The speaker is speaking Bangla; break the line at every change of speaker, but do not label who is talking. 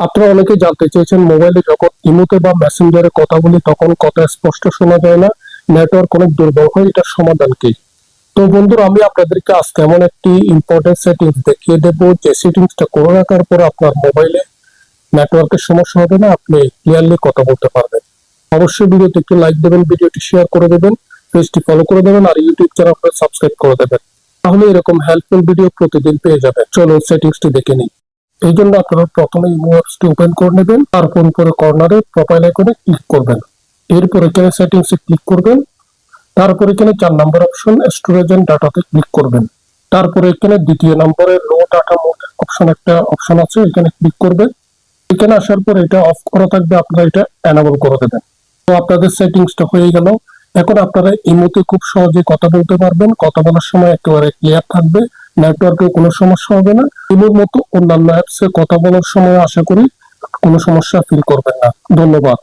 আপনারা অনেকে জানতে চেয়েছেন মোবাইলে যখন ইমোতে বা মেসেঞ্জারে কথা বলি তখন কথা স্পষ্ট শোনা যায় না, নেটওয়ার্ক অনেক দুর্বল হয়, এটার সমাধান কি? তো বন্ধুরা, আমি আপনাদেরকে আজকে এমন একটি ইম্পর্টেন্ট সেটিংস দেখিয়ে দেব যে সেটিংসটা করে রাখার পর আপনার মোবাইলে নেটওয়ার্কের সমস্যা হবে না, আপনি ক্লিয়ারলি কথা বলতে পারবেন। অবশ্যই ভিডিওতে একটি লাইক দেবেন, ভিডিওটি শেয়ার করে দেবেন, পেজটি ফলো করে দেবেন আর ইউটিউব চ্যানেলটা সাবস্ক্রাইব করে দেবেন। তাহলে এরকম হেল্পফুল ভিডিও প্রতিদিন পেয়ে যাবেন। চলুন সেটিংসটি দেখে নিই। এই জন্য আপনারা প্রথমে ইমো অ্যাপসটি ওপেন করে নেবেন, তারপর উপরে কর্নারে প্রোফাইল আইকনে ক্লিক করবেন। এরপর এখানে সেটিংসে ক্লিক করবেন, তারপর এখানে 4 নম্বর অপশন স্টোরেজ এন্ড ডাটাতে ক্লিক করবেন। তারপরে এখানে দ্বিতীয় নম্বরে লো ডাটা মোড অপশন একটা অপশন আছে, এখানে ক্লিক করবেন। এখানে আসার পর এটা অফ করা থাকবে, আপনারা এটা এনেবল করে দেবেন। তো আপনাদের সেটিংসটা হয়ে গেল। এখন আপনারা ইমোতে খুব সহজে কথা বলতে পারবেন, কথা বলার সময় একেবারে ক্লিয়ার থাকবে, নেটওয়ার্কে কোনো সমস্যা হবে না। ইমোর মতো অন্যান্য অ্যাপসে কথা বলার সময় আশা করি কোনো সমস্যা ফিল করবেন না। ধন্যবাদ।